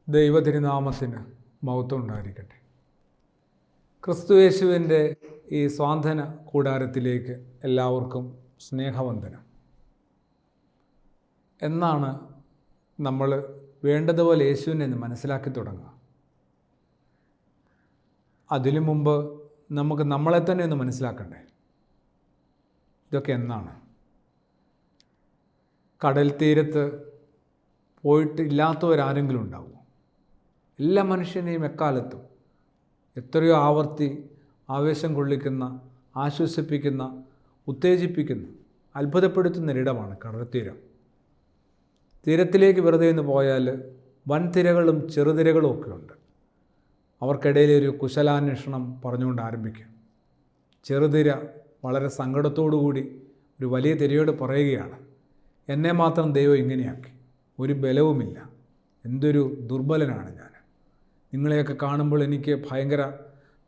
ദൈവതിരുനാമത്തിന് മഹത്വം ഉണ്ടായിരിക്കട്ടെ. ക്രിസ്തുയേശുവിൻ്റെ ഈ സ്വാന്തന കൂടാരത്തിലേക്ക് എല്ലാവർക്കും സ്നേഹവന്ദനം. എന്നാണ് നമ്മൾ വേണ്ടതുപോലെ യേശുവിനെ മനസ്സിലാക്കി തുടങ്ങുക? അതിനു മുമ്പ് നമുക്ക് നമ്മളെ തന്നെ ഒന്ന് മനസ്സിലാക്കണ്ടേ? ഇതൊക്കെ എന്നാണ്? കടൽ തീരത്ത് പോയിട്ട് ഇല്ലാത്തവരാരെങ്കിലും ഉണ്ടാവുമോ? എല്ലാ മനുഷ്യനെയും എക്കാലത്തും എത്രയോ ആവർത്തി ആവേശം കൊള്ളിക്കുന്ന, ആശ്വസിപ്പിക്കുന്ന, ഉത്തേജിപ്പിക്കുന്ന, അത്ഭുതപ്പെടുത്തുന്ന ഒരിടമാണ് കടൽത്തീരം. തീരത്തിലേക്ക് വെറുതെ ഒന്ന് പോയാൽ വൻതിരകളും ചെറുതിരകളും ഒക്കെ ഉണ്ട്. അവർക്കിടയിൽ ഒരു കുശലാന്വേഷണം പറഞ്ഞുകൊണ്ട് ആരംഭിക്കും. ചെറുതിര വളരെ സങ്കടത്തോടുകൂടി ഒരു വലിയ തിരയോട് പറയുകയാണ്, എന്നെ മാത്രം ദൈവം ഇങ്ങനെയാക്കി, ഒരു ബലവുമില്ല, എന്തൊരു ദുർബലനാണ് ഞാൻ. നിങ്ങളെയൊക്കെ കാണുമ്പോൾ എനിക്ക് ഭയങ്കര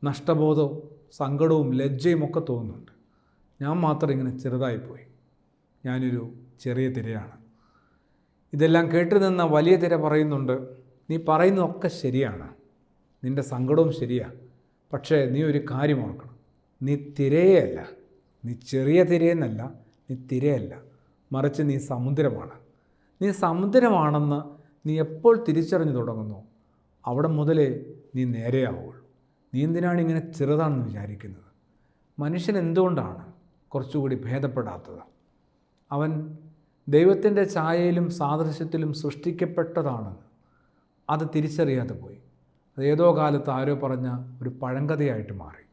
നഷ്ടബോധവും സങ്കടവും ലജ്ജയും ഒക്കെ തോന്നുന്നുണ്ട്. ഞാൻ മാത്രം ഇങ്ങനെ ചെറുതായിപ്പോയി, ഞാനൊരു ചെറിയ തിരയാണ്. ഇതെല്ലാം കേട്ടു നിന്ന വലിയ തിര പറയുന്നുണ്ട്, നീ പറയുന്നതൊക്കെ ശരിയാണ്, നിൻ്റെ സങ്കടവും ശരിയാണ്, പക്ഷേ നീ ഒരു കാര്യം ഓർക്കണം, നീ തിരയല്ല, നീ ചെറിയ തിരയെന്നല്ല, നീ തിരയല്ല, മറിച്ച് നീ സമുദ്രമാണ്. നീ സമുദ്രമാണെന്ന് നീ എപ്പോൾ തിരിച്ചറിഞ്ഞു തുടങ്ങുന്നു, അവിടെ മുതലേ നീ നേരെയാവുള്ളൂ. നീ എന്തിനാണ് ഇങ്ങനെ ചെറുതാണെന്ന് വിചാരിക്കുന്നത്? മനുഷ്യൻ എന്തുകൊണ്ടാണ് കുറച്ചുകൂടി ഭേദപ്പെടാത്തത്? അവൻ ദൈവത്തിൻ്റെ ഛായയിലും സാദൃശ്യത്തിലും സൃഷ്ടിക്കപ്പെട്ടതാണെന്ന് അത് തിരിച്ചറിയാതെ പോയി. അത് ഏതോ കാലത്ത് ആരോ പറഞ്ഞ ഒരു പഴങ്കഥയായിട്ട് മാറി.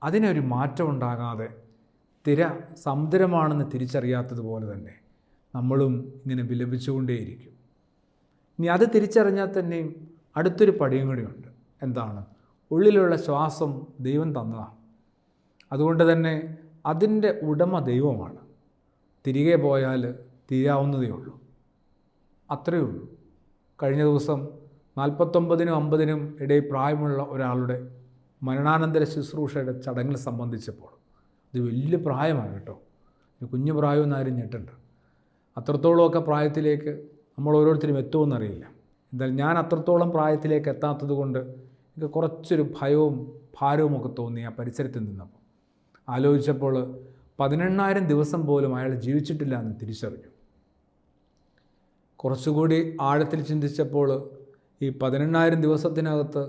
അതിനൊരു മാറ്റം ഉണ്ടാകാതെ തിര സമുദ്രമാണെന്ന് തിരിച്ചറിയാത്തതുപോലെ തന്നെ നമ്മളും ഇങ്ങനെ വിലപിച്ചുകൊണ്ടേയിരിക്കും. ഇനി അത് തിരിച്ചറിഞ്ഞാൽ തന്നെയും അടുത്തൊരു പടിയും കൂടിയുണ്ട്. എന്താണ്? ഉള്ളിലുള്ള ശ്വാസം ദൈവം തന്നതാണ്. അതുകൊണ്ട് തന്നെ അതിൻ്റെ ഉടമ ദൈവമാണ്. തിരികെ പോയാൽ തീരാവുന്നതേ ഉള്ളൂ, അത്രയേ ഉള്ളൂ. കഴിഞ്ഞ ദിവസം 49-നും 50-നും ഇടയിൽ പ്രായമുള്ള ഒരാളുടെ മരണാനന്തര ശുശ്രൂഷയുടെ ചടങ്ങിൽ സംബന്ധിച്ചപ്പോൾ, ഇത് വലിയ പ്രായമാണ് കേട്ടോ, ഇത് കുഞ്ഞു പ്രായമെന്ന് ആരും ഞെട്ടണ്ട. അത്രത്തോളമൊക്കെ പ്രായത്തിലേക്ക് നമ്മൾ ഓരോരുത്തരും എത്തുമെന്നറിയില്ല. എന്തായാലും ഞാൻ അത്രത്തോളം പ്രായത്തിലേക്ക് എത്താത്തത് കൊണ്ട് എനിക്ക് കുറച്ചൊരു ഭയവും ഭാരവും ഒക്കെ തോന്നി ആ പരിസരത്തിൽ നിന്നപ്പോൾ. ആലോചിച്ചപ്പോൾ 18,000 ദിവസം പോലും അയാൾ ജീവിച്ചിട്ടില്ല എന്ന് തിരിച്ചറിഞ്ഞു. കുറച്ചുകൂടി ആഴത്തിൽ ചിന്തിച്ചപ്പോൾ ഈ 18,000 ദിവസത്തിനകത്ത്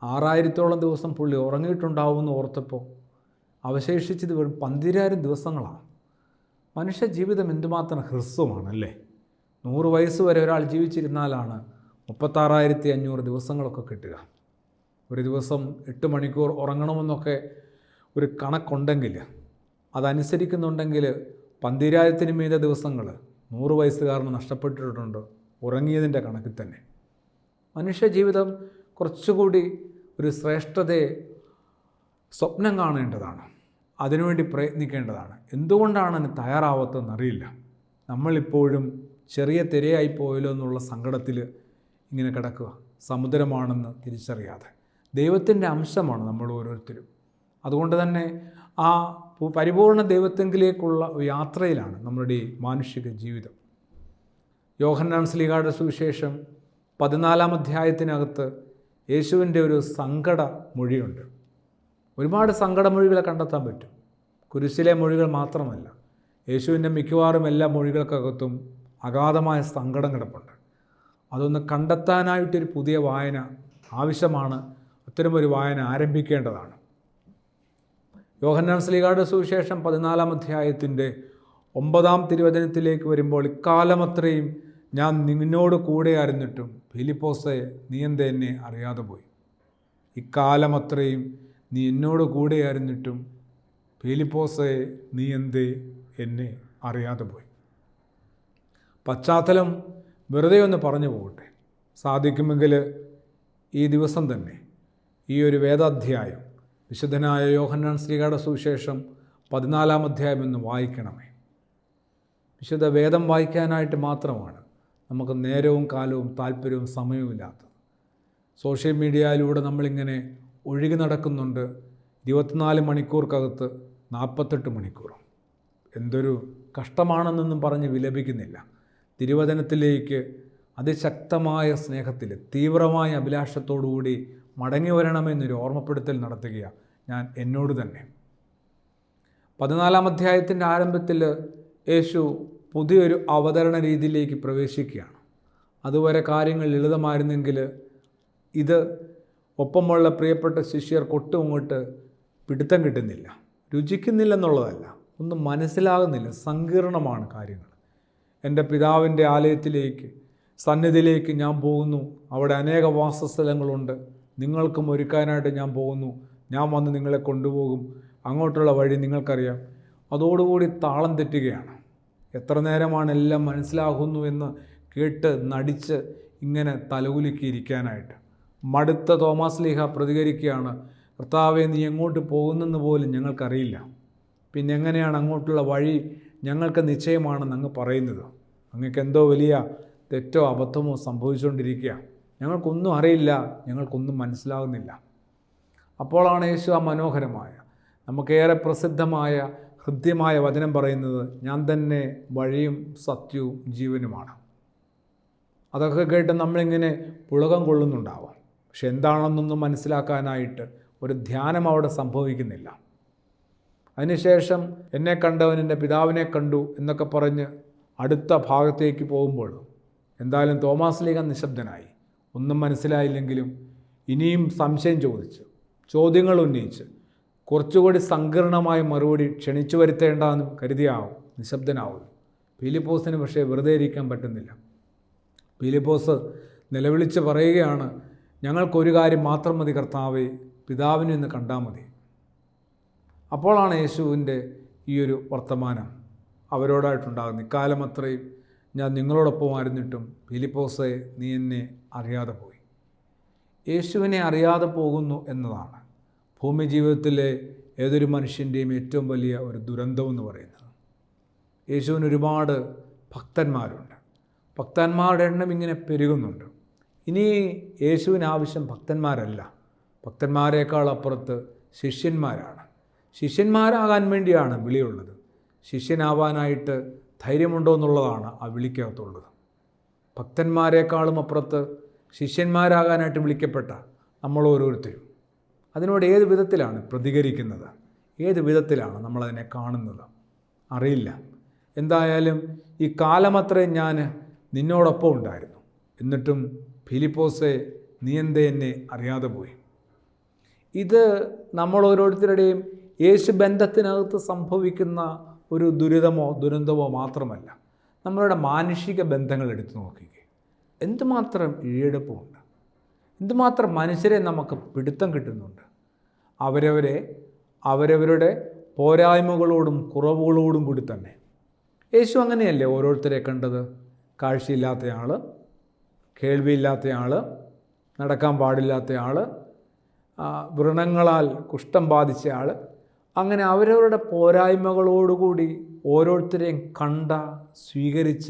6,000-ഓളം ദിവസം പുള്ളി ഉറങ്ങിയിട്ടുണ്ടാവുമെന്ന് ഓർത്തപ്പോൾ അവശേഷിച്ചത് വെറും 12,000 ദിവസങ്ങളാണ്. മനുഷ്യ ജീവിതം എന്തുമാത്രം ഹ്രസ്വമാണല്ലേ. 100 വയസ്സ് വരെ ഒരാൾ ജീവിച്ചിരുന്നാലാണ് 36,500 ദിവസങ്ങളൊക്കെ കിട്ടുക. ഒരു ദിവസം 8 മണിക്കൂർ ഉറങ്ങണമെന്നൊക്കെ ഒരു കണക്കുണ്ടെങ്കിൽ, അതനുസരിക്കുന്നുണ്ടെങ്കിൽ 12,000-ന് മീതെ ദിവസങ്ങൾ 100 വയസ്സുകാരന് നഷ്ടപ്പെട്ടിട്ടുണ്ട് ഉറങ്ങിയതിൻ്റെ കണക്കിൽ തന്നെ. മനുഷ്യ ജീവിതം കുറച്ചുകൂടി ഒരു ശ്രേഷ്ഠതയെ സ്വപ്നം കാണേണ്ടതാണ്, അതിനുവേണ്ടി പ്രയത്നിക്കേണ്ടതാണ്. എന്തുകൊണ്ടാണ് അതിന് തയ്യാറാവാത്തതെന്നറിയില്ല. നമ്മളിപ്പോഴും ചെറിയ തിരയായി പോയല്ലോ എന്നുള്ള സങ്കടത്തിൽ ഇങ്ങനെ കിടക്കുക, സമുദ്രമാണെന്ന് തിരിച്ചറിയാതെ. ദൈവത്തിൻ്റെ അംശമാണ് നമ്മൾ ഓരോരുത്തരും. അതുകൊണ്ട് തന്നെ ആ പരിപൂർണ ദൈവത്വത്തിലേക്കുള്ള യാത്രയിലാണ് നമ്മളുടെ ഈ മാനുഷിക ജീവിതം. യോഹന്നാൻ ശ്ലീഹായുടെ സുവിശേഷം 14-ാം അധ്യായത്തിനകത്ത് യേശുവിൻ്റെ ഒരു സങ്കട മൊഴിയുണ്ട്. ഒരുപാട് സങ്കടമൊഴികളെ കണ്ടെത്താൻ പറ്റും. കുരിശിലെ മൊഴികൾ മാത്രമല്ല, യേശുവിൻ്റെ മിക്കവാറും എല്ലാ മൊഴികൾക്കകത്തും അഗാധമായ സങ്കടം കിടപ്പുണ്ട്. അതൊന്ന് കണ്ടെത്താനായിട്ടൊരു പുതിയ വായന ആവശ്യമാണ്. അത്തരമൊരു വായന ആരംഭിക്കേണ്ടതാണ്. യോഹന്നാൻ ശ്ലീഹായുടെ സുവിശേഷം 14-ാം അധ്യായത്തിൻ്റെ 9-ാം തിരുവചനത്തിലേക്ക് വരുമ്പോൾ, ഇക്കാലമത്രയും ഞാൻ നിന്നോട് കൂടെ ആയിരുന്നിട്ടും ഫിലിപ്പോസേ നീ എന്തേ എന്നെ അറിയാതെ പോയി. ഇക്കാലമത്രയും നീ എന്നോട് കൂടെയായിരുന്നിട്ടും ഫിലിപ്പോസേ നീ എന്തേ എന്നെ അറിയാതെ പോയി. പശ്ചാത്തലം വെറുതെ ഒന്ന് പറഞ്ഞു പോകട്ടെ. സാധിക്കുമെങ്കിൽ ഈ ദിവസം തന്നെ ഈ ഒരു വേദാധ്യായം, വിശുദ്ധനായ യോഹന്നാൻ ശ്ലീഹായുടെ സുവിശേഷം 14-ാം അധ്യായം എന്ന് വായിക്കണമേ. വിശുദ്ധ വേദം വായിക്കാനായിട്ട് മാത്രമാണ് നമുക്ക് നേരവും കാലവും താല്പര്യവും സമയവും ഇല്ലാത്തത്. സോഷ്യൽ മീഡിയയിലൂടെ നമ്മളിങ്ങനെ ഒഴുകി നടക്കുന്നുണ്ട്. 24 മണിക്കൂർക്കകത്ത് 48 മണിക്കൂറും. എന്തൊരു കഷ്ടമാണെന്നൊന്നും പറഞ്ഞ് വിലപിക്കുന്നില്ല. തിരുവചനത്തിലേക്ക് അതിശക്തമായ സ്നേഹത്തിൽ തീവ്രമായ അഭിലാഷത്തോടുകൂടി മടങ്ങി വരണമെന്നൊരു ഓർമ്മപ്പെടുത്തൽ നടത്തുകയാണ് ഞാൻ എന്നോട് തന്നെ. 14-ാം അധ്യായത്തിൻ്റെ ആരംഭത്തിൽ യേശു പുതിയൊരു അവതരണ രീതിയിലേക്ക് പ്രവേശിക്കുകയാണ്. അതുവരെ കാര്യങ്ങൾ ലളിതമായിരുന്നെങ്കിൽ ഇത് ഒപ്പമുള്ള പ്രിയപ്പെട്ട ശിഷ്യർക്ക് ഒട്ടും അങ്ങോട്ട് പിടുത്തം കിട്ടുന്നില്ല. രുചിക്കുന്നില്ലെന്നുള്ളതല്ല, ഒന്നും മനസ്സിലാകുന്നില്ല, സങ്കീർണമാണ് കാര്യങ്ങൾ. എൻ്റെ പിതാവിൻ്റെ ആലയത്തിലേക്ക്, സന്നിധിയിലേക്ക് ഞാൻ പോകുന്നു, അവിടെ അനേക വാസസ്ഥലങ്ങളുണ്ട്, നിങ്ങൾക്കും ഒരുക്കാനായിട്ട് ഞാൻ പോകുന്നു, ഞാൻ വന്ന് നിങ്ങളെ കൊണ്ടുപോകും, അങ്ങോട്ടുള്ള വഴി നിങ്ങൾക്കറിയാം. അതോടുകൂടി താളം തെറ്റുകയാണ്. എത്ര നേരമാണ് എല്ലാം മനസ്സിലാകുന്നു എന്ന് കേട്ട് നടിച്ച് ഇങ്ങനെ തലകുലുക്കിയിരിക്കാനായിട്ട്. മടുത്ത തോമാസ് ലീഹ പ്രതികരിക്കുകയാണ്, കർത്താവേ, നീ എങ്ങോട്ട് പോകുന്നെന്ന് പോലും ഞങ്ങൾക്കറിയില്ല, പിന്നെ എങ്ങനെയാണ് അങ്ങോട്ടുള്ള വഴി ഞങ്ങൾക്ക് നിശ്ചയമാണെന്ന് അങ്ങ് പറയുന്നത്? അങ്ങക്ക് എന്തോ വലിയ തെറ്റോ അബദ്ധമോ സംഭവിച്ചുകൊണ്ടിരിക്കുക, ഞങ്ങൾക്കൊന്നും അറിയില്ല, ഞങ്ങൾക്കൊന്നും മനസ്സിലാകുന്നില്ല. അപ്പോഴാണ് യേശു ആ മനോഹരമായ, നമുക്കേറെ പ്രസിദ്ധമായ ഹൃദ്യമായ വചനം പറയുന്നത്, ഞാൻ തന്നെ വഴിയും സത്യവും ജീവനുമാണ്. അതൊക്കെ കേട്ട് നമ്മളിങ്ങനെ പുളകം കൊള്ളുന്നുണ്ടാവാം. പക്ഷെ എന്താണെന്നൊന്നും മനസ്സിലാക്കാനായിട്ട് ഒരു ധ്യാനം അവിടെ സംഭവിക്കുന്നില്ല. അതിനുശേഷം എന്നെ കണ്ടവൻ എൻ്റെ പിതാവിനെ കണ്ടു എന്നൊക്കെ പറഞ്ഞ് അടുത്ത ഭാഗത്തേക്ക് പോകുമ്പോൾ എന്തായാലും തോമാസ് ലീഹ നിശബ്ദനായി. ഒന്നും മനസ്സിലായില്ലെങ്കിലും ഇനിയും സംശയം ചോദിച്ച്, ചോദ്യങ്ങൾ ഉന്നയിച്ച്, കുറച്ചുകൂടി സങ്കീർണമായ മറുപടി ക്ഷണിച്ചു വരുത്തേണ്ടെന്ന് കരുതിയാവും നിശബ്ദനാവുന്നു. പീലിപ്പോസിന് പക്ഷേ വെറുതെ ഇരിക്കാൻ പറ്റുന്നില്ല. പീലിപ്പോസ് നിലവിളിച്ച് പറയുകയാണ്, ഞങ്ങൾക്കൊരു കാര്യം മാത്രം മതി കർത്താവേ, പിതാവിനെ ഇന്ന് കണ്ടാൽ മതി. അപ്പോഴാണ് യേശുവിൻ്റെ ഈ ഒരു വർത്തമാനം അവരോടായിട്ടുണ്ടാകുന്നത്. ഇക്കാലം അത്രയും ഞാൻ നിങ്ങളോടൊപ്പമായിരുന്നിട്ടും പീലിപ്പോസേ, നീ എന്നെ അറിയാതെ പോയി. യേശുവിനെ അറിയാതെ പോകുന്നു എന്നതാണ് ഭൂമി ജീവിതത്തിലെ ഏതൊരു മനുഷ്യൻ്റെയും ഏറ്റവും വലിയ ഒരു ദുരന്തമെന്ന് പറയുന്നത്. യേശുവിന് ഒരുപാട് ഭക്തന്മാരുണ്ട്, ഭക്തന്മാരുടെ എണ്ണം ഇങ്ങനെ പെരുകുന്നുണ്ട്. ഇനി യേശുവിന് ആവശ്യം ഭക്തന്മാരല്ല, ഭക്തന്മാരെക്കാൾ അപ്പുറത്ത് ശിഷ്യന്മാരാണ്. ശിഷ്യന്മാരാകാൻ വേണ്ടിയാണ് വിളിയുള്ളത്. ശിഷ്യനാവാനായിട്ട് ധൈര്യമുണ്ടോ എന്നുള്ളതാണ് ആ വിളിക്കകത്തുള്ളത്. ഭക്തന്മാരെക്കാളും അപ്പുറത്ത് ശിഷ്യന്മാരാകാനായിട്ട് വിളിക്കപ്പെട്ട നമ്മൾ ഓരോരുത്തരും അതിനോട് ഏത് വിധത്തിലാണ് പ്രതികരിക്കുന്നത്, ഏത് വിധത്തിലാണ് നമ്മളതിനെ കാണുന്നത് അറിയില്ല. എന്തായാലും ഈ കാലമത്രയും ഞാൻ നിന്നോടൊപ്പം ഉണ്ടായിരുന്നു, എന്നിട്ടും ഫിലിപ്പോസേ, നീ എന്തേ എന്നെ അറിയാതെ പോയി? ഇത് നമ്മൾ ഓരോരുത്തരുടെയും യേശു ബന്ധത്തിനകത്ത് സംഭവിക്കുന്ന ഒരു ദുരന്തമോ മാത്രമല്ല, നമ്മളുടെ മാനുഷിക ബന്ധങ്ങൾ എടുത്തു നോക്കിക്കേ. എന്തുമാത്രം ഇഴയെടുപ്പുമുണ്ട്, എന്തുമാത്രം മനുഷ്യരെ നമുക്ക് പിടുത്തം കിട്ടുന്നുണ്ട്. അവരവരുടെ പോരായ്മകളോടും കുറവുകളോടും കൂടി തന്നെ. യേശു അങ്ങനെയല്ലേ ഓരോരുത്തരെ കണ്ടത്? കാഴ്ചയില്ലാത്തയാൾ, കേൾവിയില്ലാത്തയാൾ, നടക്കാൻ പാടില്ലാത്തയാൾ, വ്രണങ്ങളാൽ കുഷ്ഠം ബാധിച്ചയാൾ, അങ്ങനെ അവരവരുടെ പോരായ്മകളോടുകൂടി ഓരോരുത്തരെയും കണ്ട, സ്വീകരിച്ച,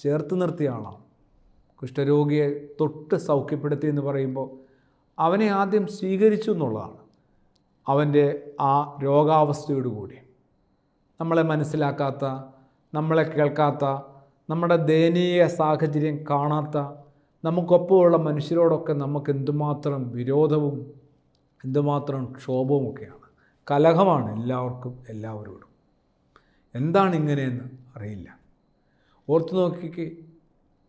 ചേർത്ത് നിർത്തിയ ആളാണ്. കുഷ്ഠരോഗിയെ തൊട്ട് സൗഖ്യപ്പെടുത്തി എന്ന് പറയുമ്പോൾ അവനെ ആദ്യം സ്വീകരിച്ചു എന്നുള്ളതാണ്. അവൻ്റെ ആ രോഗാവസ്ഥയോടുകൂടി നമ്മളെ മനസ്സിലാക്കാത്ത, നമ്മളെ കേൾക്കാത്ത, നമ്മുടെ ദയനീയ സാഹചര്യം കാണാത്ത നമുക്കൊപ്പമുള്ള മനുഷ്യരോടൊക്കെ നമുക്ക് എന്തുമാത്രം വിരോധവും എന്തുമാത്രം ക്ഷോഭവുമൊക്കെയാണ്. കലഹമാണ് എല്ലാവരോടും. എന്താണ് ഇങ്ങനെയെന്ന് അറിയില്ല. ഓർത്തു നോക്കിക്ക്,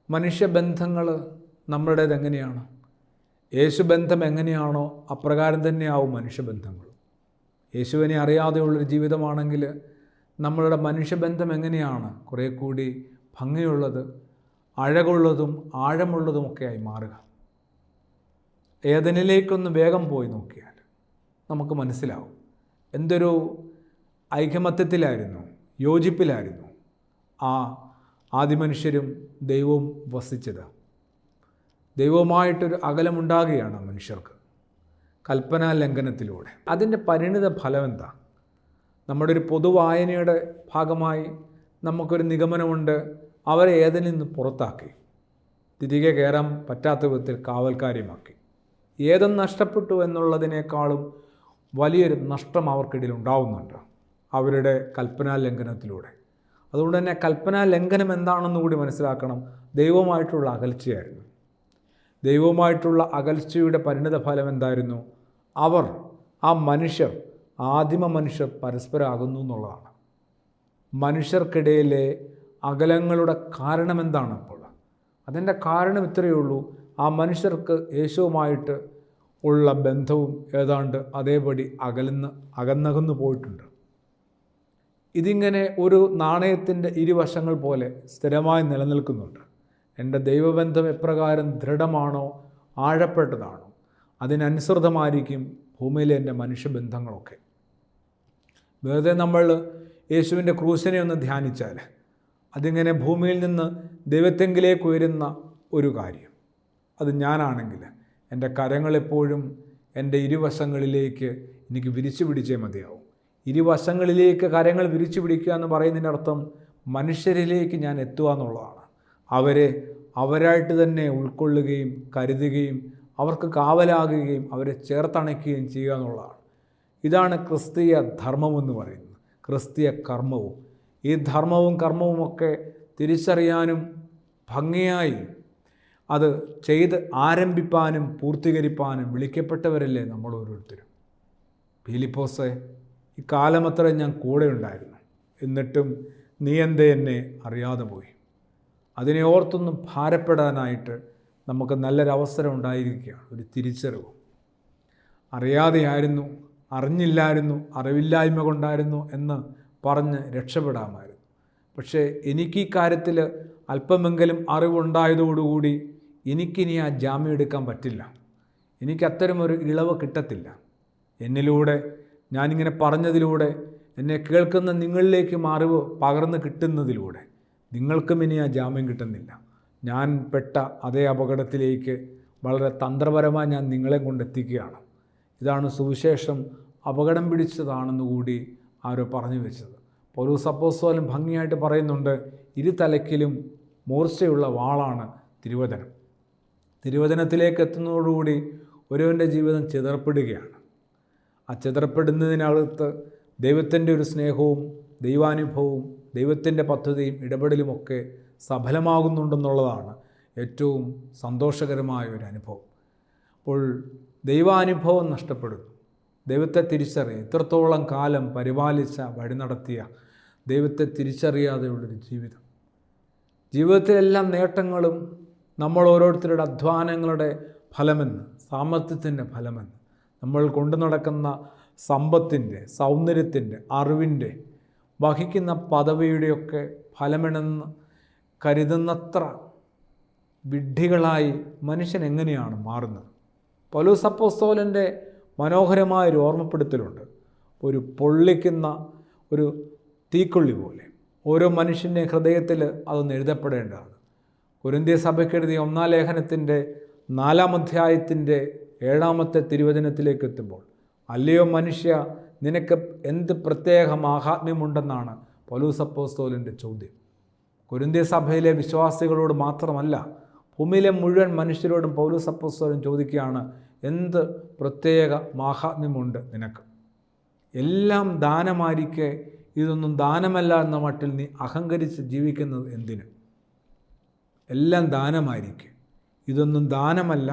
മനുഷ്യബന്ധങ്ങൾ നമ്മുടേത് എങ്ങനെയാണ്? യേശുബന്ധം എങ്ങനെയാണോ അപ്രകാരം തന്നെയാവും മനുഷ്യബന്ധങ്ങൾ. യേശുവിനെ അറിയാതെയുള്ളൊരു ജീവിതമാണെങ്കിൽ നമ്മളുടെ മനുഷ്യബന്ധം എങ്ങനെയാണ് കുറേ കൂടി ഭംഗിയുള്ളത്, അഴകുള്ളതും ആഴമുള്ളതുമൊക്കെയായി മാറുക. ഏദനിലേക്കൊന്ന് വേഗം പോയി നോക്കിയാൽ നമുക്ക് മനസ്സിലാവും എന്തൊരു ഐകമത്യത്തിലായിരുന്നു, യോജിപ്പിലായിരുന്നു ആ ആദിമനുഷ്യരും ദൈവവും വസിച്ചത്. ദൈവവുമായിട്ടൊരു അകലമുണ്ടാകുകയാണ് മനുഷ്യർക്ക് കൽപ്പനാ ലംഘനത്തിലൂടെ. അതിൻ്റെ പരിണിത ഫലം എന്താ? നമ്മുടെ ഒരു പൊതുവായനയുടെ ഭാഗമായി നമുക്കൊരു നിഗമനമുണ്ട്, അവരെ ഏതിൽ നിന്ന് പുറത്താക്കി, തിരികെ കയറാൻ പറ്റാത്ത വിധത്തിൽ കാവൽക്കാര്യമാക്കി. ഏതും നഷ്ടപ്പെട്ടു എന്നുള്ളതിനേക്കാളും വലിയൊരു നഷ്ടം അവർക്കിടയിൽ ഉണ്ടാവുന്നുണ്ട് അവരുടെ കൽപ്പനാ ലംഘനത്തിലൂടെ. അതുകൊണ്ട് തന്നെ കൽപ്പനാ ലംഘനം എന്താണെന്ന് കൂടി മനസ്സിലാക്കണം. ദൈവവുമായിട്ടുള്ള അകൽച്ചയായിരുന്നു. ദൈവവുമായിട്ടുള്ള അകൽച്ചയുടെ പരിണിത ഫലം എന്തായിരുന്നു? ആ മനുഷ്യർ, ആദിമ മനുഷ്യർ പരസ്പരം അകന്നു എന്നുള്ളതാണ്. മനുഷ്യർക്കിടയിലെ അകലങ്ങളുടെ കാരണം എന്താണ്? അപ്പോൾ അതിൻ്റെ കാരണം ഇത്രയേ ഉള്ളൂ, ആ മനുഷ്യർക്ക് യേശുവുമായിട്ട് ഉള്ള ബന്ധവും ഏതാണ്ട് അതേപടി അകന്നകന്നു പോയിട്ടുണ്ട്. ഇതിങ്ങനെ ഒരു നാണയത്തിൻ്റെ ഇരുവശങ്ങൾ പോലെ സ്ഥിരമായി നിലനിൽക്കുന്നുണ്ട്. എൻ്റെ ദൈവബന്ധം എപ്രകാരം ദൃഢമാണോ, ആഴപ്പെട്ടതാണോ, അതിനനുസൃതമായിരിക്കും ഭൂമിയിലെ എൻ്റെ മനുഷ്യബന്ധങ്ങളൊക്കെ. വെറുതെ നമ്മൾ യേശുവിൻ്റെ ക്രൂശിനെ ഒന്ന് ധ്യാനിച്ചാൽ അതിങ്ങനെ ഭൂമിയിൽ നിന്ന് ദൈവത്തെങ്കിലേക്ക് ഉയരുന്ന ഒരു കാര്യം. അത് ഞാനാണെങ്കിൽ എൻ്റെ കരങ്ങളെപ്പോഴും എൻ്റെ ഇരുവശങ്ങളിലേക്ക് എനിക്ക് വിരിച്ചു പിടിച്ചേ മതിയാവും. ഇരുവശങ്ങളിലേക്ക് കരങ്ങൾ വിരിച്ചു പിടിക്കുക എന്ന് പറയുന്നതിൻ്റെ അർത്ഥം മനുഷ്യരിലേക്ക് ഞാൻ എത്തുക എന്നുള്ളതാണ്. അവരെ അവരായിട്ട് തന്നെ ഉൾക്കൊള്ളുകയും കരുതുകയും അവർക്ക് കാവലാകുകയും അവരെ ചേർത്തണയ്ക്കുകയും ചെയ്യുക എന്നുള്ളതാണ്. ഇതാണ് ക്രിസ്തീയ ധർമ്മമെന്ന് പറയുന്നത്, ക്രിസ്തീയ കർമ്മവും. ഈ ധർമ്മവും കർമ്മവുമൊക്കെ തിരിച്ചറിയാനും ഭംഗിയായി അത് ചെയ്ത് ആരംഭിപ്പാനും പൂർത്തീകരിപ്പാനും വിളിക്കപ്പെട്ടവരല്ലേ നമ്മൾ ഓരോരുത്തരും. ഫിലിപ്പോസേ, ഈ കാലമത്ര ഞാൻ കൂടെ ഉണ്ടായിരുന്നു, എന്നിട്ടും നീ എന്തേ എന്നെ അറിയാതെ പോയി. അതിനെ ഓർത്തൊന്നും ഭാരപ്പെടാനായിട്ട് നമുക്ക് നല്ലൊരവസരം ഉണ്ടായിരിക്കുകയാണ്, ഒരു തിരിച്ചറിവ്. അറിയാതെയായിരുന്നു, അറിഞ്ഞില്ലായിരുന്നു, അറിവില്ലായ്മ കൊണ്ടായിരുന്നു എന്ന് പറഞ്ഞ് രക്ഷപ്പെടാമായിരുന്നു. പക്ഷേ എനിക്ക് ഈ കാര്യത്തിൽ അല്പമെങ്കിലും അറിവുണ്ടായതോടുകൂടി എനിക്കിനി ആ ജാമ്യം എടുക്കാൻ പറ്റില്ല. എനിക്ക് അത്തരമൊരു ഇളവ് കിട്ടത്തില്ല. എന്നിലൂടെ, ഞാനിങ്ങനെ പറഞ്ഞതിലൂടെ, എന്നെ കേൾക്കുന്ന നിങ്ങളിലേക്കും അറിവ് പകർന്ന് കിട്ടുന്നതിലൂടെ നിങ്ങൾക്കും ഇനി ആ ജാമ്യം കിട്ടുന്നില്ല. ഞാൻ പെട്ട അതേ അപകടത്തിലേക്ക് വളരെ തന്ത്രപരമായി ഞാൻ നിങ്ങളെ കൊണ്ടെത്തിക്കുകയാണ്. ഇതാണ് സുവിശേഷം അപകടം പിടിച്ചതാണെന്ന് കൂടി ആരോ പറഞ്ഞു വെച്ചത്. പൗലോസ് അപ്പോസ്തലൻ ഭംഗിയായിട്ട് പറയുന്നുണ്ട്, ഇരുതലയ്ക്കിലും മൂർച്ചയുള്ള വാളാണ് തിരുവചനം. തിരുവചനത്തിലേക്ക് എത്തുന്നതോടുകൂടി ഒരുവൻ്റെ ജീവിതം ചിതറപ്പെടുകയാണ്. ആ ചിതറപ്പെടുന്നതിനകത്ത് ദൈവത്തിൻ്റെ ഒരു സ്നേഹവും ദൈവാനുഭവവും ദൈവത്തിൻ്റെ പദ്ധതിയും ഇടപെടലുമൊക്കെ സഫലമാകുന്നുണ്ടെന്നുള്ളതാണ് ഏറ്റവും സന്തോഷകരമായ ഒരു അനുഭവം. അപ്പോൾ ദൈവാനുഭവം നഷ്ടപ്പെടുന്നു. ദൈവത്തെ തിരിച്ചറിയുക, ഇത്രത്തോളം കാലം പരിപാലിച്ച, വഴി നടത്തിയ ദൈവത്തെ തിരിച്ചറിയാതെയുള്ളൊരു ജീവിതം. ജീവിതത്തിലെല്ലാം നേട്ടങ്ങളും നമ്മൾ ഓരോരുത്തരുടെ അധ്വാനങ്ങളുടെ ഫലമെന്ന്, സാമർത്ഥ്യത്തിൻ്റെ ഫലമെന്ന്, നമ്മൾ കൊണ്ടു നടക്കുന്ന സമ്പത്തിൻ്റെ, സൗന്ദര്യത്തിൻ്റെ, അറിവിൻ്റെ, വഹിക്കുന്ന പദവിയുടെയൊക്കെ ഫലമെണെന്ന് കരുതുന്നത്ര വിഡ്ഢികളായി മനുഷ്യൻ എങ്ങനെയാണ് മാറുന്നത്? പൗലോസ് അപ്പോസ്തലൻ്റെ മനോഹരമായൊരു ഓർമ്മപ്പെടുത്തലുണ്ട്. ഒരു പൊള്ളിക്കുന്ന ഒരു തീക്കൊള്ളി പോലെ ഓരോ മനുഷ്യൻ്റെ ഹൃദയത്തിൽ അതൊന്ന് എഴുതപ്പെടേണ്ടതാണ്. കൊരിന്ത്യർ സഭയ്ക്കെഴുതിയ 1-ാം ലേഖനത്തിൻ്റെ 4-ാം അധ്യായത്തിൻ്റെ 7-ാമത്തെ തിരുവചനത്തിലേക്ക് എത്തുമ്പോൾ, അല്ലയോ മനുഷ്യ, നിനക്ക് എന്ത് പ്രത്യേക മാഹാത്മ്യമുണ്ടെന്നാണ് പൗലോസ് അപ്പോസ്തലൻ്റെ ചോദ്യം. കൊരിന്ത്യർ സഭയിലെ വിശ്വാസികളോട് മാത്രമല്ല, ഭൂമിയിലെ മുഴുവൻ മനുഷ്യരോടും പൗലോസ് അപ്പോസ്തലൻ ചോദിക്കുകയാണ്, എന്ത് പ്രത്യേക മാഹാത്മ്യമുണ്ട് നിനക്ക്? എല്ലാം ദാനമായിരിക്കെ ഇതൊന്നും ദാനമല്ല എന്ന മട്ടിൽ നീ അഹങ്കരിച്ച് ജീവിക്കുന്നത് എന്തിന്? എല്ലാം ദാനമായിരിക്കെ ഇതൊന്നും ദാനമല്ല,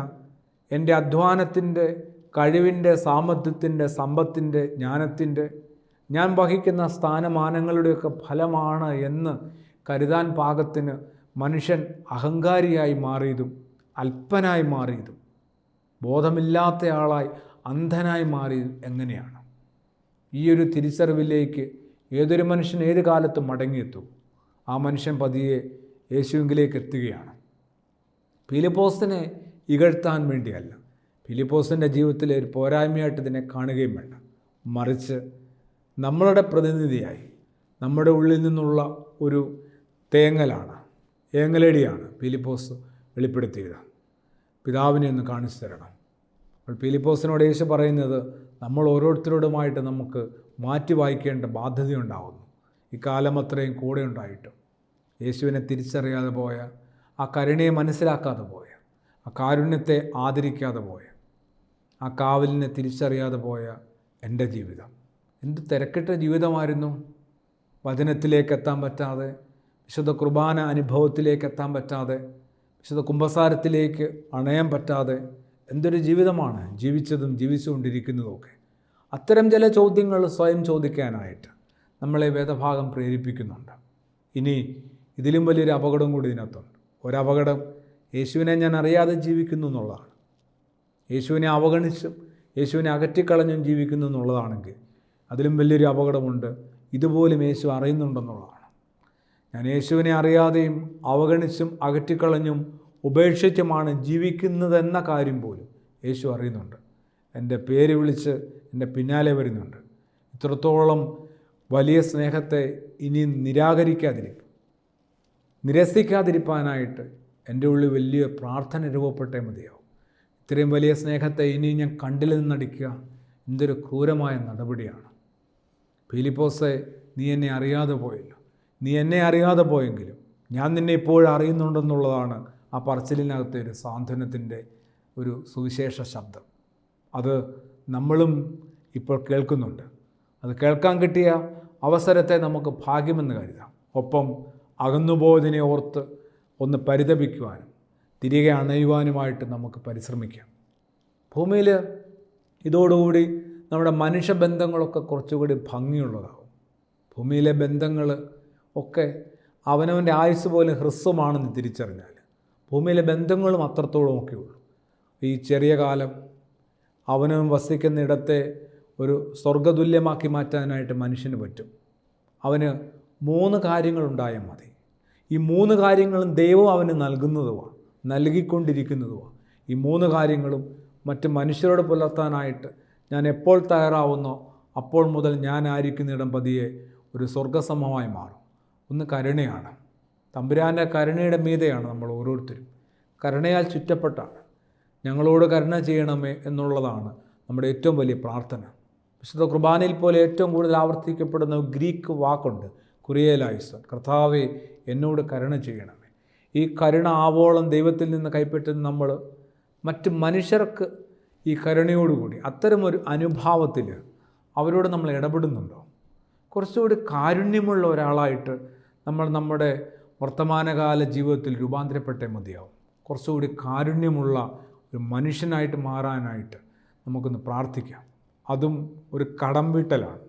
എൻ്റെ അധ്വാനത്തിൻ്റെ, കഴിവിൻ്റെ, സാമർത്ഥ്യത്തിൻ്റെ, സമ്പത്തിൻ്റെ, ജ്ഞാനത്തിൻ്റെ, ഞാൻ വഹിക്കുന്ന സ്ഥാനമാനങ്ങളുടെയൊക്കെ ഫലമാണ് എന്ന് കരുതാൻ പാകത്തിന് മനുഷ്യൻ അഹങ്കാരിയായി മാറിയതും അല്പനായി മാറിയതും ബോധമില്ലാത്തയാളായി അന്ധനായി മാറിയതും എങ്ങനെയാണ്? ഈ ഒരു തിരിച്ചറിവിലേക്ക് ഏതൊരു മനുഷ്യൻ ഏത് കാലത്തും മടങ്ങിയെത്തും. ആ മനുഷ്യൻ പതിയെ യേശുവിലേക്ക് എത്തുകയാണ്. ഫിലിപ്പോസിനെ ഇകഴ്ത്താൻ വേണ്ടിയല്ല, ഫിലിപ്പോസിൻ്റെ ജീവിതത്തിലെ ഒരു പോരായ്മയായിട്ട് ഇതിനെ കാണുകയും വേണ്ട, മറിച്ച് നമ്മളുടെ പ്രതിനിധിയായി നമ്മുടെ ഉള്ളിൽ നിന്നുള്ള ഒരു ഏങ്ങലടിയാണ് ഫിലിപ്പോസ് വെളിപ്പെടുത്തിയത്. പിതാവിനെ ഒന്ന് കാണിച്ചു തരണം. അപ്പോൾ ഫിലിപ്പോസിനോട് യേശു പറയുന്നത്, നമ്മൾ ഓരോരുത്തരോടുമായിട്ട് നമുക്ക് മാറ്റി വായിക്കേണ്ട ബാധ്യതയുണ്ടാകുന്നു. ഇക്കാലം അത്രയും കൂടെ ഉണ്ടായിട്ടും യേശുവിനെ തിരിച്ചറിയാതെ പോയ, ആ കരുണയെ മനസ്സിലാക്കാതെ പോയ, ആ കാരുണ്യത്തെ ആദരിക്കാതെ പോയ, ആ കാവലിനെ തിരിച്ചറിയാതെ പോയ എൻ്റെ ജീവിതം എന്ത് തിരക്കിട്ട ജീവിതമായിരുന്നു. വചനത്തിലേക്ക് എത്താൻ പറ്റാതെ, വിശുദ്ധ കുർബാന അനുഭവത്തിലേക്ക് എത്താൻ പറ്റാതെ, വിശുദ്ധ കുമ്പസാരത്തിലേക്ക് അണയാൻ പറ്റാതെ എന്തൊരു ജീവിതമാണ് ജീവിച്ചതും ജീവിച്ചുകൊണ്ടിരിക്കുന്നതുമൊക്കെ. അത്തരം ചില ചോദ്യങ്ങൾ സ്വയം ചോദിക്കാനായിട്ട് നമ്മളെ വേദഭാഗം പ്രേരിപ്പിക്കുന്നുണ്ട്. ഇനി ഇതിലും വലിയൊരു അപകടം കൂടി ഇതിനകത്തുണ്ട്. ഒരപകടം യേശുവിനെ ഞാൻ അറിയാതെ ജീവിക്കുന്നു എന്നുള്ളതാണ്. യേശുവിനെ അവഗണിച്ചും യേശുവിനെ അകറ്റിക്കളഞ്ഞും ജീവിക്കുന്നു എന്നുള്ളതാണെങ്കിൽ അതിലും വലിയൊരു അപകടമുണ്ട്. ഇതുപോലും യേശു അറിയുന്നുണ്ടെന്നുള്ളതാണ്. ഞാൻ യേശുവിനെ അറിയാതെയും അവഗണിച്ചും അകറ്റിക്കളഞ്ഞും ഉപേക്ഷിച്ചുമാണ് ജീവിക്കുന്നതെന്ന കാര്യം പോലും യേശു അറിയുന്നുണ്ട്. എൻ്റെ പേര് വിളിച്ച് എൻ്റെ പിന്നാലെ വരുന്നുണ്ട്. ഇത്രത്തോളം വലിയ സ്നേഹത്തെ ഇനി നിരസിക്കാതിരിക്കാനായിട്ട് എൻ്റെ ഉള്ളിൽ വലിയ പ്രാർത്ഥന രൂപപ്പെട്ടേ മതിയാവും. ഇത്രയും വലിയ സ്നേഹത്തെ ഇനി ഞാൻ കണ്ടിൽ നിന്നടിക്കുക എന്തൊരു ക്രൂരമായ നടപടിയാണ്. ഫിലിപ്പോസേ, നീ എന്നെ അറിയാതെ പോയല്ലോ. നീ എന്നെ അറിയാതെ പോയെങ്കിലും ഞാൻ നിന്നെ ഇപ്പോഴും അറിയുന്നുണ്ടെന്നുള്ളതാണ് ആ പറച്ചിലിനകത്തെ ഒരു സാന്ത്വനത്തിൻ്റെ ഒരു സുവിശേഷ ശബ്ദം. അത് നമ്മളും ഇപ്പോൾ കേൾക്കുന്നുണ്ട്. അത് കേൾക്കാൻ കിട്ടിയ അവസരത്തെ നമുക്ക് ഭാഗ്യമെന്ന് കരുതാം. ഒപ്പം അകന്നുപോയതിനെ ഓർത്ത് ഒന്ന് പരിതപിക്കുവാനും തിരികെ അണയുവാനുമായിട്ട് നമുക്ക് പരിശ്രമിക്കാം. ഭൂമിയിൽ ഇതോടുകൂടി നമ്മുടെ മനുഷ്യബന്ധങ്ങളൊക്കെ കുറച്ചുകൂടി ഭംഗിയുള്ളതാകും. ഭൂമിയിലെ ബന്ധങ്ങൾ ഒക്കെ അവനവൻ്റെ ആയുസ് പോലെ ഹ്രസ്വമാണെന്ന് തിരിച്ചറിഞ്ഞാൽ ഭൂമിയിലെ ബന്ധങ്ങളും അത്രത്തോളം ഒക്കെ ഉള്ളൂ. ഈ ചെറിയ കാലം അവനവൻ വസിക്കുന്നിടത്തെ ഒരു സ്വർഗതുല്യമാക്കി മാറ്റാനായിട്ട് മനുഷ്യന് പറ്റും. അവന് 3 കാര്യങ്ങളുണ്ടായാൽ മതി. ഈ 3 കാര്യങ്ങളും ദൈവം അവന് നൽകിക്കൊണ്ടിരിക്കുന്നതുമാണ്. ഈ 3 കാര്യങ്ങളും മറ്റ് മനുഷ്യരോട് പുലർത്താനായിട്ട് ഞാൻ എപ്പോൾ തയ്യാറാവുന്നോ അപ്പോൾ മുതൽ ഞാൻ ആയിരിക്കുന്നിടം പതിയെ ഒരു സ്വർഗസമമായി മാറും. ഒന്ന് കരുണയാണ്. തമ്പുരാൻ്റെ കരുണയുടെ മീതെയാണ് നമ്മൾ ഓരോരുത്തരും. കരുണയാൽ ചുറ്റപ്പെട്ടാണ്. ഞങ്ങളോട് കരുണ ചെയ്യണമേ എന്നുള്ളതാണ് നമ്മുടെ ഏറ്റവും വലിയ പ്രാർത്ഥന. വിശുദ്ധ കുർബാനയിൽ പോലെ ഏറ്റവും കൂടുതൽ ആവർത്തിക്കപ്പെടുന്ന ഗ്രീക്ക് വാക്കുണ്ട്, കുറിയേലായിസോൻ. കർത്താവേ, എന്നോട് കരുണ ചെയ്യണമേ. ഈ കരുണ ആവോളം ദൈവത്തിൽ നിന്ന് കൈപ്പറ്റുന്ന നമ്മൾ മറ്റ് മനുഷ്യർക്ക് ഈ കരുണയോടുകൂടി അത്തരമൊരു അനുഭാവത്തിൽ അവരോട് നമ്മൾ ഇടപെടുന്നുണ്ടോ? കുറച്ചുകൂടി കാരുണ്യമുള്ള ഒരാളായിട്ട് നമ്മൾ നമ്മുടെ വർത്തമാനകാല ജീവിതത്തിൽ രൂപാന്തരപ്പെട്ടേ മതിയാവും. കുറച്ചുകൂടി കാരുണ്യമുള്ള ഒരു മനുഷ്യനായിട്ട് മാറാനായിട്ട് നമുക്കൊന്ന് പ്രാർത്ഥിക്കാം. അതും ഒരു കടം വീട്ടലാണ്.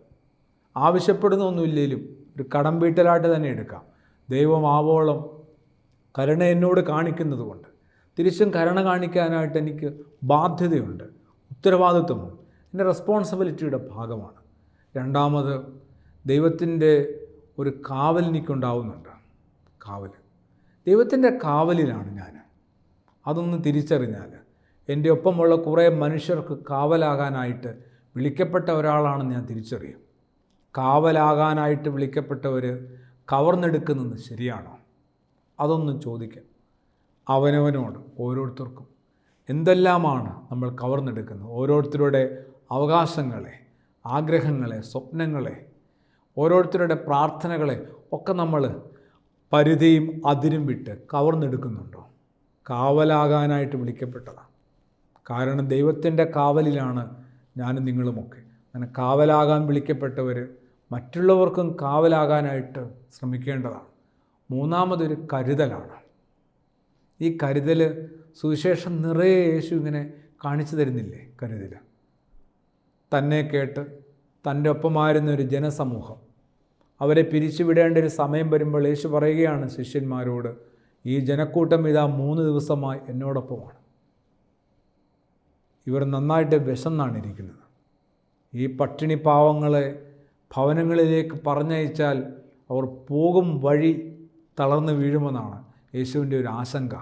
ആവശ്യപ്പെടുന്നൊന്നുമില്ലെങ്കിലും ഒരു കടം വീട്ടലായിട്ട് തന്നെ എടുക്കാം. ദൈവം ആവോളം കരുണ എന്നോട് കാണിക്കുന്നത് കൊണ്ട് തിരിച്ചും കരുണ കാണിക്കാനായിട്ട് എനിക്ക് ബാധ്യതയുണ്ട്, ഉത്തരവാദിത്വമുണ്ട്. എൻ്റെ റെസ്പോൺസിബിലിറ്റിയുടെ ഭാഗമാണ്. രണ്ടാമത്, ദൈവത്തിൻ്റെ ഒരു കാവൽ എനിക്കുണ്ടാവുന്നുണ്ട്. ദൈവത്തിൻ്റെ കാവലിലാണ് ഞാൻ. അതൊന്ന് തിരിച്ചറിഞ്ഞാൽ എൻ്റെ ഒപ്പമുള്ള കുറേ മനുഷ്യർക്ക് കാവലാകാനായിട്ട് വിളിക്കപ്പെട്ട ഒരാളാണെന്ന് ഞാൻ തിരിച്ചറിയും. കാവലാകാനായിട്ട് വിളിക്കപ്പെട്ടവർ കവർന്നെടുക്കുന്നത് ശരിയാണോ? അതൊന്നും ചോദിക്കാം. അവനവനോട് ഓരോരുത്തർക്കും എന്തെല്ലാമാണ് നമ്മൾ കവർന്നെടുക്കുന്നത്? ഓരോരുത്തരുടെ അവകാശങ്ങളെ, ആഗ്രഹങ്ങളെ, സ്വപ്നങ്ങളെ, ഓരോരുത്തരുടെ പ്രാർത്ഥനകളെ ഒക്കെ നമ്മൾ പരിധിയും അതിരും വിട്ട് കവർന്നെടുക്കുന്നുണ്ടോ? കാവലാകാനായിട്ട് വിളിക്കപ്പെട്ടതാണ്. കാരണം ദൈവത്തിൻ്റെ കാവലിലാണ് ഞാനും നിങ്ങളുമൊക്കെ. അങ്ങനെ കാവലാകാൻ വിളിക്കപ്പെട്ടവർ മറ്റുള്ളവർക്കും കാവലാകാനായിട്ട് ശ്രമിക്കേണ്ടതാണ്. മൂന്നാമതൊരു കരുതലാണ്. ഈ കരുതൽ സുവിശേഷം നിറയെ യേശു ഇങ്ങനെ കാണിച്ചു തരുന്നില്ലേ? കരുതൽ തന്നെ കേട്ട് തൻ്റെ ഒപ്പമായിരുന്ന ഒരു ജനസമൂഹം, അവരെ പിരിച്ചുവിടേണ്ട ഒരു സമയം വരുമ്പോൾ യേശു പറയുകയാണ് ശിഷ്യന്മാരോട്, ഈ ജനക്കൂട്ടം ഇതാ 3 ദിവസമായി എന്നോടൊപ്പമാണ്. ഇവർ നന്നായിട്ട് വിശന്നാണ് ഇരിക്കുന്നത്. ഈ പട്ടിണി പാവങ്ങളെ ഭവനങ്ങളിലേക്ക് പറഞ്ഞയച്ചാൽ അവർ പോകും വഴി തളർന്ന് വീഴുമെന്നാണ് യേശുവിൻ്റെ ഒരു ആശങ്ക.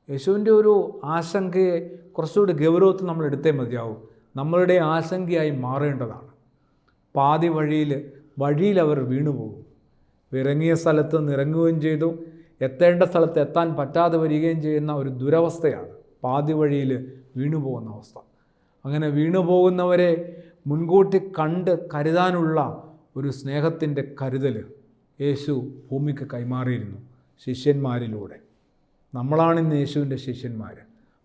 യേശുവിൻ്റെ ഒരു ആശങ്കയെ കുറച്ചുകൂടി ഗൗരവത്തിൽ നമ്മൾ എടുത്തേ മതിയാവും. നമ്മളുടെ ആശങ്കയായി മാറേണ്ടതാണ്. പാതി വഴിയിൽ അവർ വീണുപോകും. ഇറങ്ങിയ സ്ഥലത്ത് നിന്ന് ഇറങ്ങുകയും ചെയ്തു, എത്തേണ്ട സ്ഥലത്ത് എത്താൻ പറ്റാതെ വരികയും ചെയ്യുന്ന ഒരു ദുരവസ്ഥയാണ് പാതി വഴിയിൽ വീണുപോകുന്ന അവസ്ഥ. അങ്ങനെ വീണുപോകുന്നവരെ മുൻകൂട്ടി കണ്ട് കരുതാനുള്ള ഒരു സ്നേഹത്തിൻ്റെ കരുതൽ യേശു ഭൂമിക്ക് കൈമാറിയിരുന്നു ശിഷ്യന്മാരിലൂടെ. നമ്മളാണിന്ന് യേശുവിൻ്റെ ശിഷ്യന്മാർ.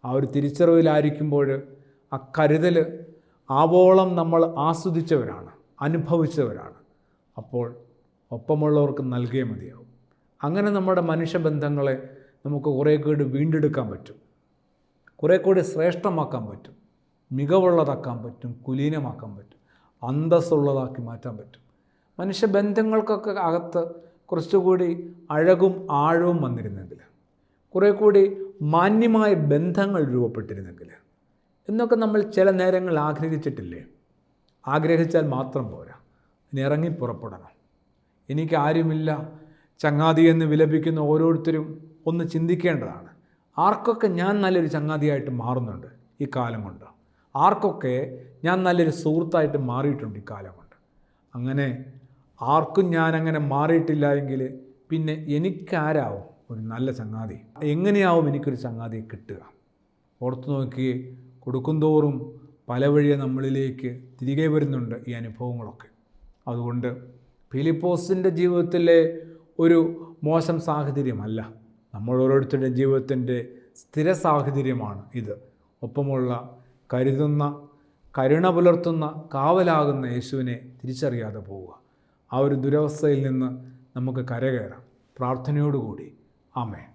ആ ഒരു തിരിച്ചറിവിലായിരിക്കുമ്പോൾ ആ കരുതൽ ആവോളം നമ്മൾ ആസ്വദിച്ചവരാണ്, അനുഭവിച്ചവരാണ്. അപ്പോൾ ഒപ്പമുള്ളവർക്ക് നൽകിയേ മതിയാവും. അങ്ങനെ നമ്മുടെ മനുഷ്യബന്ധങ്ങളെ നമുക്ക് കുറേ കൂടി വീണ്ടെടുക്കാൻ പറ്റും, കുറേ കൂടി ശ്രേഷ്ഠമാക്കാൻ പറ്റും, മികവുള്ളതാക്കാൻ പറ്റും, കുലീനമാക്കാൻ പറ്റും, അന്തസ്സുള്ളതാക്കി മാറ്റാൻ പറ്റും. മനുഷ്യബന്ധങ്ങൾക്കൊക്കെ അകത്ത് കുറച്ചുകൂടി അഴകും ആഴവും വന്നിരുന്നെങ്കിൽ, കുറേ കൂടി മാന്യമായ ബന്ധങ്ങൾ രൂപപ്പെട്ടിരുന്നെങ്കിൽ എന്നൊക്കെ നമ്മൾ ചില നേരങ്ങൾ ആഗ്രഹിച്ചിട്ടില്ലേ? ആഗ്രഹിച്ചാൽ മാത്രം പോരാ, ഇനി ഇറങ്ങി പുറപ്പെടണം. എനിക്ക് ആരുമില്ല ചങ്ങാതി എന്ന് വിലപിക്കുന്ന ഓരോരുത്തരും ഒന്ന് ചിന്തിക്കേണ്ടതാണ്. ആർക്കൊക്കെ ഞാൻ നല്ലൊരു ചങ്ങാതിയായിട്ട് മാറുന്നുണ്ട് ഈ കാലം കൊണ്ട്? ആർക്കൊക്കെ ഞാൻ നല്ലൊരു സുഹൃത്തായിട്ട് മാറിയിട്ടുണ്ട് ഈ കാലം കൊണ്ട്? അങ്ങനെ ആർക്കും ഞാൻ അങ്ങനെ മാറിയിട്ടില്ല എങ്കിൽ പിന്നെ എനിക്കാരാവും ഒരു നല്ല ചങ്ങാതി? എങ്ങനെയാവും എനിക്കൊരു ചങ്ങാതിയെ കിട്ടുക? ഓർത്തു നോക്കി, കൊടുക്കുന്തോറും പല വഴിയെ നമ്മളിലേക്ക് തിരികെ വരുന്നുണ്ട് ഈ അനുഭവങ്ങളൊക്കെ. അതുകൊണ്ട് ഫിലിപ്പോസിൻ്റെ ജീവിതത്തിലെ ഒരു മോശം സാഹചര്യമല്ല, നമ്മൾ ഓരോരുത്തരുടെ ജീവിതത്തിൻ്റെ സ്ഥിര സാഹചര്യമാണ് ഇത്. ഒപ്പമുള്ള കരുതുന്ന, കരുണ പുലർത്തുന്ന, കാവലാകുന്ന യേശുവിനെ തിരിച്ചറിയാതെ പോവുക. ആ ഒരു ദുരവസ്ഥയിൽ നിന്ന് നമുക്ക് കരകയറാം പ്രാർത്ഥനയോടുകൂടി. ആമേൻ.